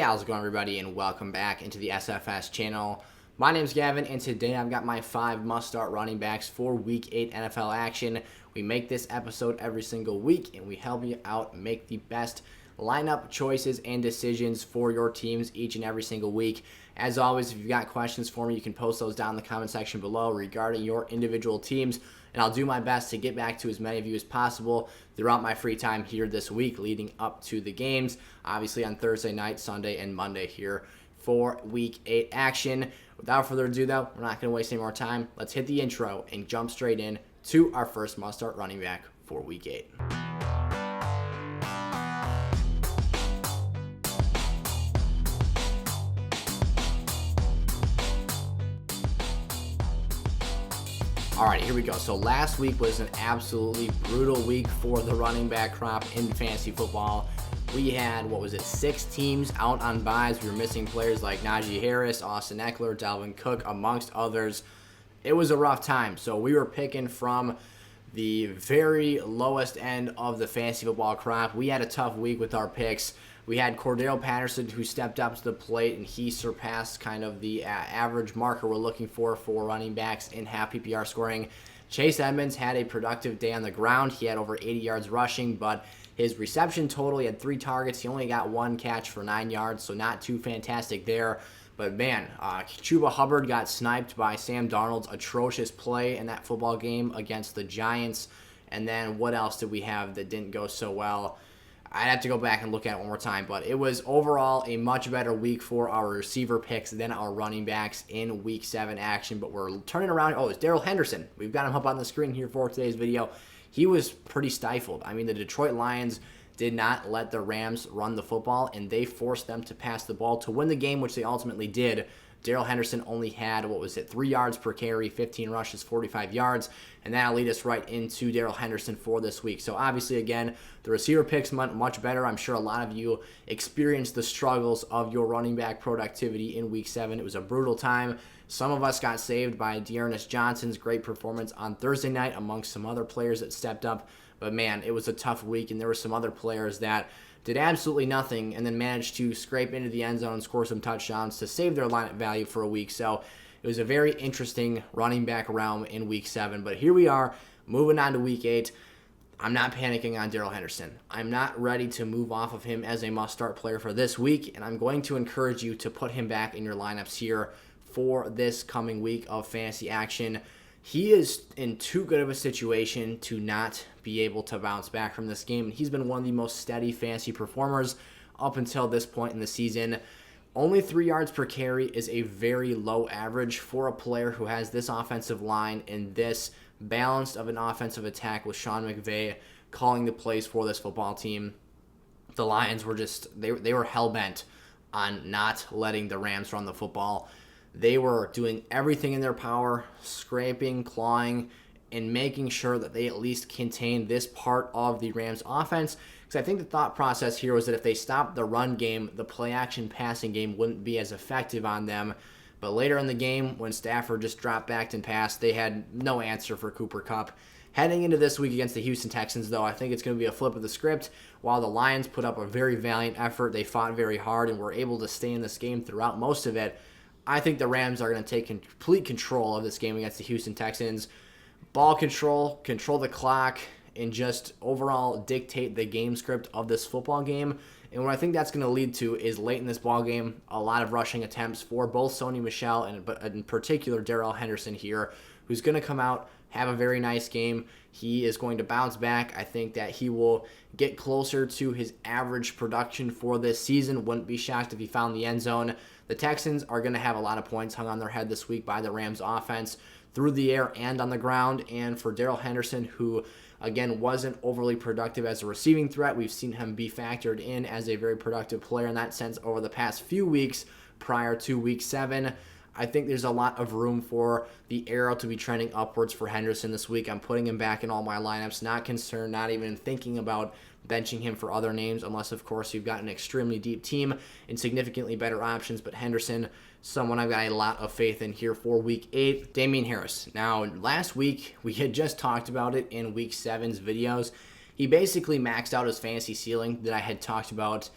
how's it going, everybody, and welcome back into the SFS channel. My name's Gavin, and today I've got my 5 must-start running backs for Week 8 NFL action. We make this episode every single week, and we help you out make the best lineup choices and decisions for your teams each and every single week. As always, if you've got questions for me, you can post those down in the comment section below regarding your individual teams, and I'll do my best to get back to as many of you as possible throughout my free time here this week leading up to the games, obviously on Thursday night, Sunday, and Monday here for Week 8 action. Without further ado, though, we're not going to waste any more time. Let's hit the intro and jump straight in to our first must-start running back for Week 8. Alright, here we go. So last week was an absolutely brutal week for the running back crop in fantasy football. We had, 6 teams out on buys. We were missing players like Najee Harris, Austin Eckler, Dalvin Cook, amongst others. It was a rough time. So we were picking from the very lowest end of the fantasy football crop. We had a tough week with our picks. We had Cordell Patterson, who stepped up to the plate, and he surpassed kind of the average marker we're looking for running backs in half PPR scoring. Chase Edmonds had a productive day on the ground. He had over 80 yards rushing, but his reception total, he had 3 targets. He only got 1 catch for 9 yards, so not too fantastic there. But man, Chubb Hubbard got sniped by Sam Darnold's atrocious play in that football game against the Giants. And then what else did we have that didn't go so well? I'd have to go back and look at it one more time, but it was overall a much better week for our receiver picks than our running backs in Week 7 action. But we're turning around. Oh, it's Darryl Henderson. We've got him up on the screen here for today's video. He was pretty stifled. I mean, the Detroit Lions did not let the Rams run the football, and they forced them to pass the ball to win the game, which they ultimately did. Darryl Henderson only had, 3 yards per carry, 15 rushes, 45 yards, and that'll lead us right into Darryl Henderson for this week. So obviously, again, the receiver picks went much better. I'm sure a lot of you experienced the struggles of your running back productivity in Week 7. It was a brutal time. Some of us got saved by Dearness Johnson's great performance on Thursday night amongst some other players that stepped up. But man, it was a tough week, and there were some other players that did absolutely nothing and then managed to scrape into the end zone and score some touchdowns to save their lineup value for a week. So it was a very interesting running back realm in Week 7. But here we are, moving on to Week 8. I'm not panicking on Darryl Henderson. I'm not ready to move off of him as a must-start player for this week, and I'm going to encourage you to put him back in your lineups here for this coming week of fantasy action. He is in too good of a situation to not be able to bounce back from this game. He's been one of the most steady fantasy performers up until this point in the season. Only 3 yards per carry is a very low average for a player who has this offensive line and this balanced of an offensive attack with Sean McVay calling the plays for this football team. The Lions were they were hell-bent on not letting the Rams run the football. They were doing everything in their power, scraping, clawing, and making sure that they at least contained this part of the Rams offense. Because I think the thought process here was that if they stopped the run game, the play-action passing game wouldn't be as effective on them. But later in the game, when Stafford just dropped back and passed, they had no answer for Cooper Kupp. Heading into this week against the Houston Texans, though, I think it's going to be a flip of the script. While the Lions put up a very valiant effort, they fought very hard and were able to stay in this game throughout most of it. I think the Rams are going to take complete control of this game against the Houston Texans. Ball control the clock, and just overall dictate the game script of this football game. And what I think that's going to lead to is late in this ball game, a lot of rushing attempts for both Sony Michel and in particular Darryl Henderson here, who's going to come out, have a very nice game. He is going to bounce back. I think that he will get closer to his average production for this season. Wouldn't be shocked if he found the end zone. The Texans are going to have a lot of points hung on their head this week by the Rams offense through the air and on the ground. And for Darryl Henderson, who again wasn't overly productive as a receiving threat, we've seen him be factored in as a very productive player in that sense over the past few weeks prior to Week 7. I think there's a lot of room for the arrow to be trending upwards for Henderson this week. I'm putting him back in all my lineups, not concerned, not even thinking about benching him for other names, unless, of course, you've got an extremely deep team and significantly better options. But Henderson, someone I've got a lot of faith in here for Week 8. Damien Harris. Now, last week, we had just talked about it in Week 7's videos. He basically maxed out his fantasy ceiling that I had talked about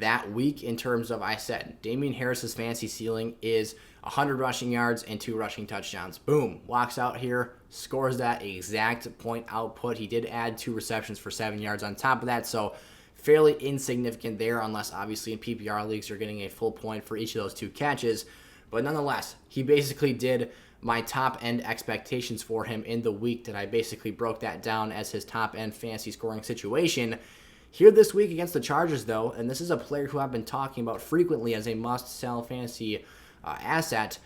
that week in terms of, I said, Damien Harris's fantasy ceiling is 100 rushing yards and 2 rushing touchdowns. Boom, walks out here, scores that exact point output. He did add 2 receptions for 7 yards on top of that, so fairly insignificant there, unless obviously in PPR leagues you're getting a full point for each of those 2 catches. But nonetheless, he basically did my top-end expectations for him in the week that I basically broke that down as his top-end fantasy scoring situation. Here this week against the Chargers, though, and this is a player who I've been talking about frequently as a must-sell fantasy asset,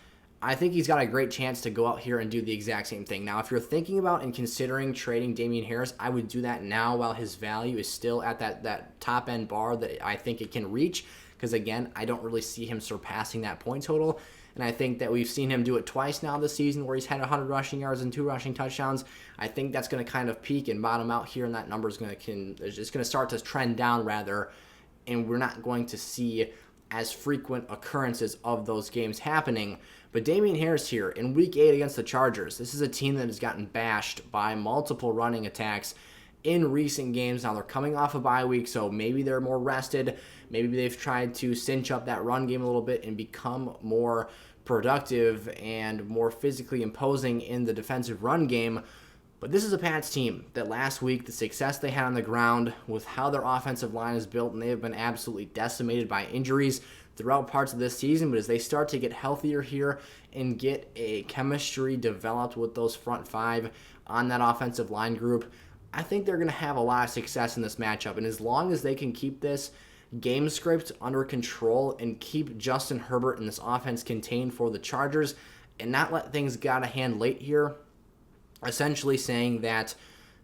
I think he's got a great chance to go out here and do the exact same thing. Now, if you're thinking about and considering trading Damien Harris, I would do that now while his value is still at that top-end bar that I think it can reach, because, again, I don't really see him surpassing that point total. And I think that we've seen him do it twice now this season where he's had 100 rushing yards and 2 rushing touchdowns. I think that's going to kind of peak and bottom out here, and that number is going to start to trend down rather, and we're not going to see as frequent occurrences of those games happening. But Damien Harris here in Week 8 against the Chargers, this is a team that has gotten bashed by multiple running attacks in recent games. Now they're coming off a bye week, so maybe they're more rested. Maybe they've tried to cinch up that run game a little bit and become more productive and more physically imposing in the defensive run game. But this is a Pats team that last week, the success they had on the ground with how their offensive line is built, and they have been absolutely decimated by injuries throughout parts of this season. But as they start to get healthier here and get a chemistry developed with those front 5 on that offensive line group, I think they're going to have a lot of success in this matchup. And as long as they can keep this game script under control and keep Justin Herbert and this offense contained for the Chargers and not let things get out of hand late here, essentially saying that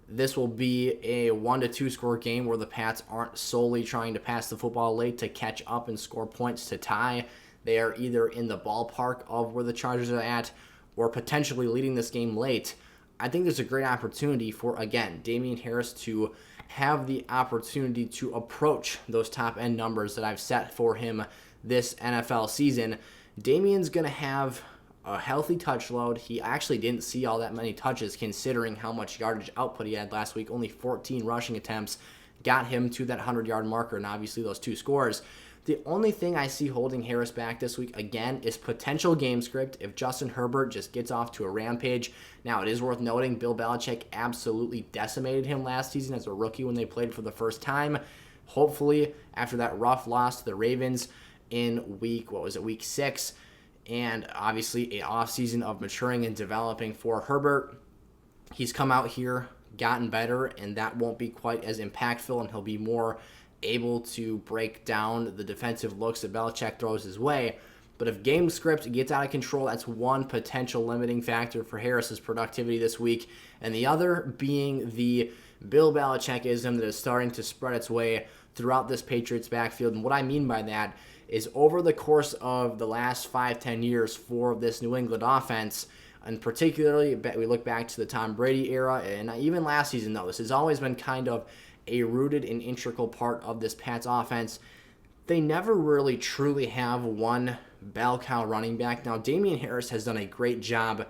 this will be a 1-2 score game where the Pats aren't solely trying to pass the football late to catch up and score points to tie. They are either in the ballpark of where the Chargers are at or potentially leading this game late. I think there's a great opportunity for, again, Damien Harris to have the opportunity to approach those top-end numbers that I've set for him this NFL season. Damien's going to have a healthy touch load. He actually didn't see all that many touches considering how much yardage output he had last week. Only 14 rushing attempts got him to that 100-yard marker, and obviously those 2 scores. The only thing I see holding Harris back this week, again, is potential game script if Justin Herbert just gets off to a rampage. Now, it is worth noting Bill Belichick absolutely decimated him last season as a rookie when they played for the first time. Hopefully, after that rough loss to the Ravens in week 6, and obviously an offseason of maturing and developing for Herbert, he's come out here, gotten better, and that won't be quite as impactful, and he'll be more able to break down the defensive looks that Belichick throws his way. But if game script gets out of control, that's one potential limiting factor for Harris's productivity this week. And the other being the Bill Belichickism that is starting to spread its way throughout this Patriots backfield. And what I mean by that is over the course of the last 5-10 years for this New England offense, and particularly we look back to the Tom Brady era, and even last season, though, this has always been kind of a rooted and integral part of this Pats offense. They never really truly have one bell cow running back. Now, Damien Harris has done a great job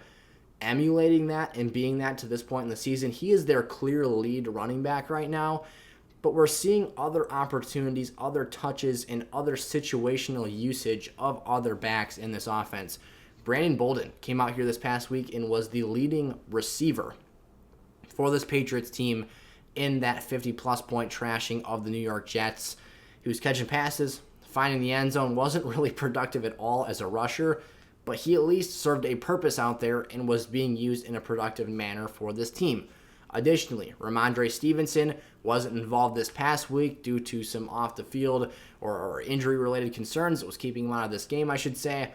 emulating that and being that to this point in the season. He is their clear lead running back right now, but we're seeing other opportunities, other touches, and other situational usage of other backs in this offense. Brandon Bolden came out here this past week and was the leading receiver for this Patriots team in that 50-plus point trashing of the New York Jets. He was catching passes, finding the end zone, wasn't really productive at all as a rusher, but he at least served a purpose out there and was being used in a productive manner for this team. Additionally, Ramondre Stevenson wasn't involved this past week due to some off-the-field or injury-related concerns that was keeping him out of this game, I should say.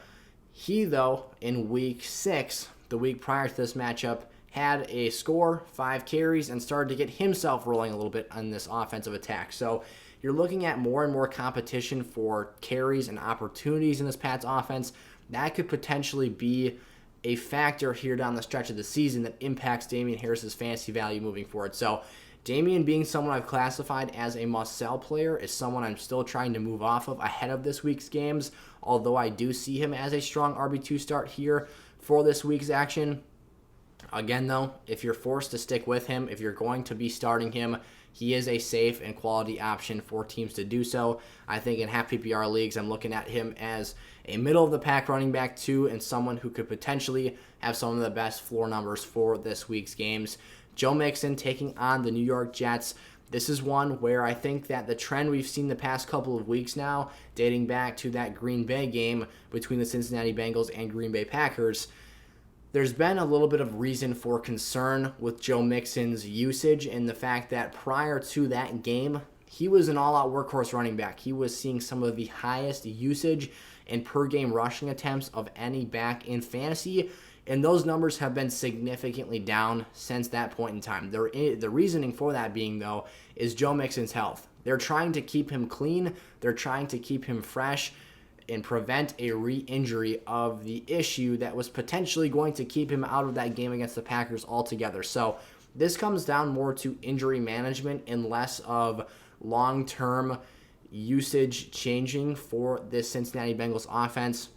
He, though, in Week 6, the week prior to this matchup, had a score, 5 carries, and started to get himself rolling a little bit on this offensive attack. So you're looking at more and more competition for carries and opportunities in this Pats offense. That could potentially be a factor here down the stretch of the season that impacts Damien Harris's fantasy value moving forward. So Damien, being someone I've classified as a must-sell player, is someone I'm still trying to move off of ahead of this week's games, although I do see him as a strong RB2 start here for this week's action. Again, though, if you're forced to stick with him, if you're going to be starting him, he is a safe and quality option for teams to do so. I think in half PPR leagues, I'm looking at him as a middle-of-the-pack running back too, and someone who could potentially have some of the best floor numbers for this week's games. Joe Mixon taking on the New York Jets. This is one where I think that the trend we've seen the past couple of weeks now, dating back to that Green Bay game between the Cincinnati Bengals and Green Bay Packers, there's been a little bit of reason for concern with Joe Mixon's usage and the fact that prior to that game, he was an all-out workhorse running back. He was seeing some of the highest usage and per-game rushing attempts of any back in fantasy, and those numbers have been significantly down since that point in time. The reasoning for that being, though, is Joe Mixon's health. They're trying to keep him clean. They're trying to keep him fresh and prevent a re-injury of the issue that was potentially going to keep him out of that game against the Packers altogether. So this comes down more to injury management and less of long-term usage changing for this Cincinnati Bengals offense.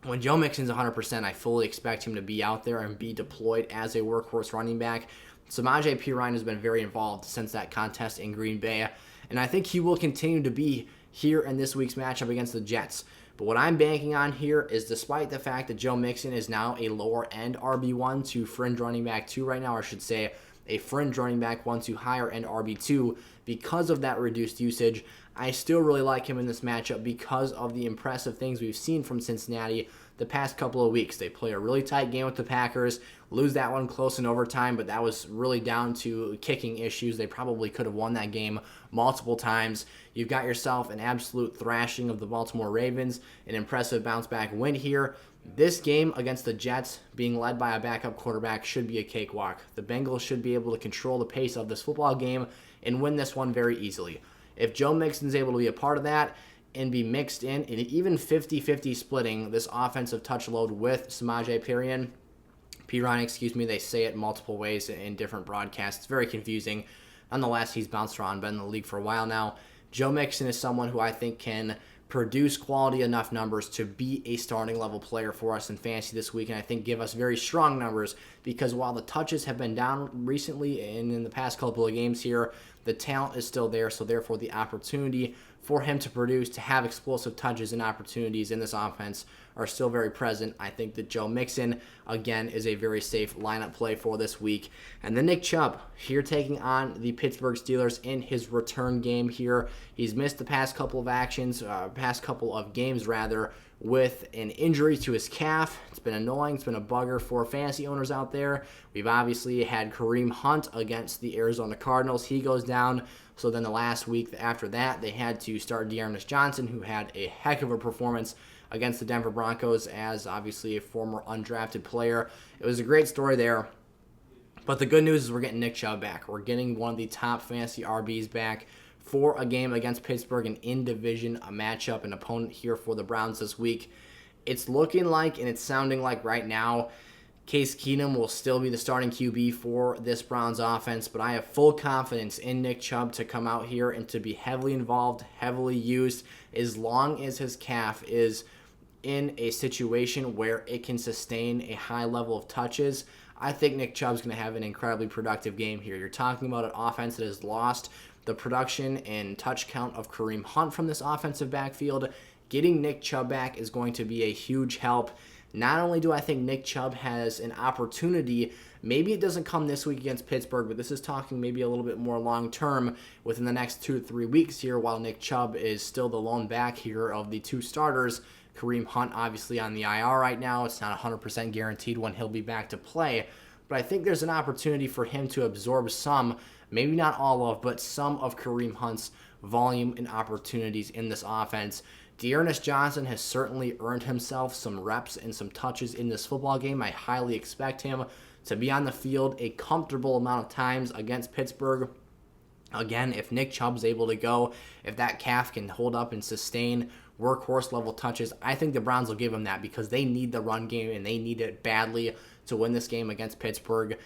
When Joe Mixon's 100%, I fully expect him to be out there and be deployed as a workhorse running back. Samaje Perine has been very involved since that contest in Green Bay, and I think he will continue to be here in this week's matchup against the Jets. But what I'm banking on here is, despite the fact that Joe Mixon is now a lower-end RB1 to fringe running back 2 right now, or I should say a fringe running back 1 to higher-end RB2, because of that reduced usage, I still really like him in this matchup because of the impressive things we've seen from Cincinnati the past couple of weeks. They play a really tight game with the Packers, lose that one close in overtime, but that was really down to kicking issues. They probably could have won that game multiple times. You've got yourself an absolute thrashing of the Baltimore Ravens, an impressive bounce-back win here. This game against the Jets, being led by a backup quarterback, should be a cakewalk. The Bengals should be able to control the pace of this football game and win this one very easily. If Joe Mixon's able to be a part of that and be mixed in, and even 50-50 splitting this offensive touch load with Samaje Perine, they say it multiple ways in different broadcasts. It's very confusing. Nonetheless, he's bounced around, been in the league for a while now. Joe Mixon is someone who I think can produce quality enough numbers to be a starting level player for us in fantasy this week, and I think give us very strong numbers, because while the touches have been down recently and in the past couple of games here, the talent is still there, so therefore the opportunity for him to produce, to have explosive touches and opportunities in this offense are still very present. I think that Joe Mixon, again, is a very safe lineup play for this week. And then Nick Chubb, here taking on the Pittsburgh Steelers in his return game here. He's missed the past couple of games, with an injury to his calf. It's been annoying. It's been a bugger for fantasy owners out there. We've obviously had Kareem Hunt against the Arizona Cardinals. He goes down. So then the last week after that, they had to start Dearness Johnson, who had a heck of a performance against the Denver Broncos as obviously a former undrafted player. It was a great story there. But the good news is we're getting Nick Chubb back. We're getting one of the top fantasy RBs back for a game against Pittsburgh, an in-division matchup, an opponent here for the Browns this week. It's looking like, and it's sounding like right now, Case Keenum will still be the starting QB for this Browns offense, but I have full confidence in Nick Chubb to come out here and to be heavily involved, heavily used, as long as his calf is in a situation where it can sustain a high level of touches. I think Nick Chubb's going to have an incredibly productive game here. You're talking about an offense that has lost the production and touch count of Kareem Hunt from this offensive backfield. Getting Nick Chubb back is going to be a huge help. Not only do I think Nick Chubb has an opportunity, maybe it doesn't come this week against Pittsburgh, but this is talking maybe a little bit more long-term within the next 2 to 3 weeks here, while Nick Chubb is still the lone back here of the two starters. Kareem Hunt obviously on the IR right now. It's not 100% guaranteed when he'll be back to play, but I think there's an opportunity for him to absorb some, maybe not all of, but some of Kareem Hunt's volume and opportunities in this offense. Dearness Johnson has certainly earned himself some reps and some touches in this football game. I highly expect him to be on the field a comfortable amount of times against Pittsburgh. Again, if Nick Chubb's able to go, if that calf can hold up and sustain workhorse level touches, I think the Browns will give him that, because they need the run game and they need it badly to win this game against Pittsburgh.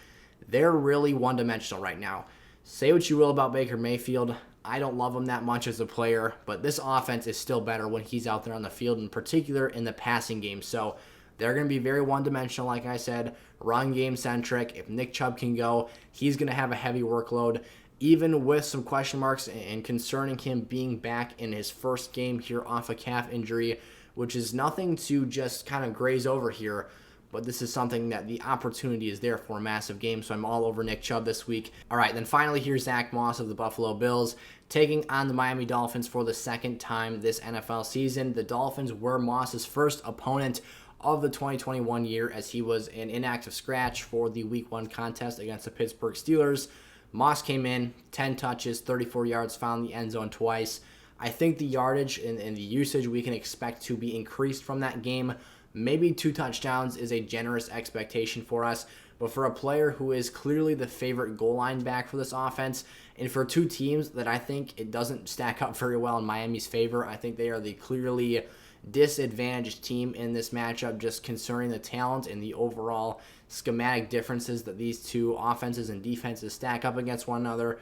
They're really one-dimensional right now. Say what you will about Baker Mayfield. I don't love him that much as a player, but this offense is still better when he's out there on the field, in particular in the passing game. So they're going to be very one-dimensional, like I said, run game centric. If Nick Chubb can go, he's going to have a heavy workload. even with some question marks and concerning him being back in his first game here off a calf injury, which is nothing to just kind of graze over here. But this is something that the opportunity is there for a massive game, so I'm all over Nick Chubb this week. All right, then finally here's Zach Moss of the Buffalo Bills taking on the Miami Dolphins for the second time this NFL season. The Dolphins were Moss's first opponent of the 2021 year, as he was an inactive scratch for the Week 1 contest against the Pittsburgh Steelers. Moss came in, 10 touches, 34 yards, found the end zone twice. I think the yardage and the usage we can expect to be increased from that game. Maybe 2 touchdowns is a generous expectation for us, but for a player who is clearly the favorite goal line back for this offense, and for 2 teams that I think it doesn't stack up very well in Miami's favor, I think they are the clearly disadvantaged team in this matchup, just concerning the talent and the overall schematic differences that these 2 offenses and defenses stack up against one another.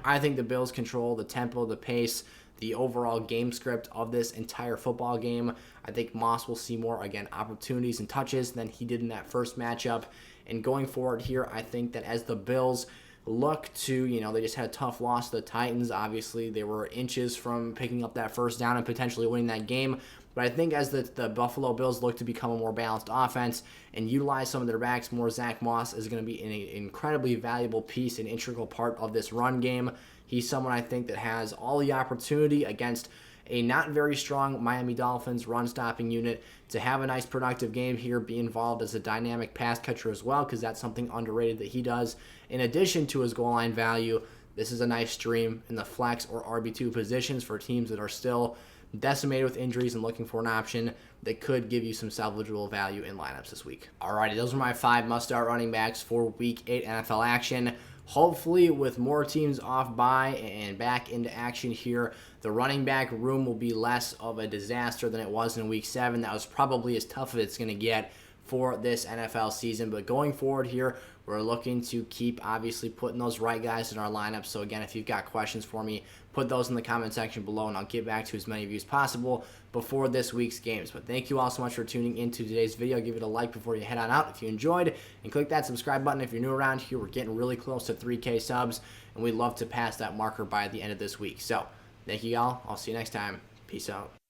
I think the Bills control the tempo, the pace, the overall game script of this entire football game. I think Moss will see more, again, opportunities and touches than he did in that first matchup. And going forward here, I think that as the Bills look to, they just had a tough loss to the Titans. Obviously, they were inches from picking up that first down and potentially winning that game. But I think as the Buffalo Bills look to become a more balanced offense and utilize some of their backs more, Zach Moss is going to be an incredibly valuable piece and integral part of this run game. He's someone I think that has all the opportunity against a not very strong Miami Dolphins run-stopping unit to have a nice productive game here, be involved as a dynamic pass catcher as well, because that's something underrated that he does. In addition to his goal line value, this is a nice stream in the flex or RB2 positions for teams that are still decimated with injuries and looking for an option that could give you some salvageable value in lineups this week. Alrighty, those are my 5 must-start running backs for Week 8 NFL action. Hopefully, with more teams off bye and back into action here, the running back room will be less of a disaster than it was in Week 7. That was probably as tough as it's going to get for this NFL season. But going forward here, we're looking to keep, obviously, putting those right guys in our lineup. So, again, if you've got questions for me, put those in the comment section below, and I'll get back to as many of you as possible before this week's games. But thank you all so much for tuning into today's video. Give it a like before you head on out if you enjoyed, and click that subscribe button if you're new around here. We're getting really close to 3K subs, and we'd love to pass that marker by the end of this week. So, thank you all. I'll see you next time. Peace out.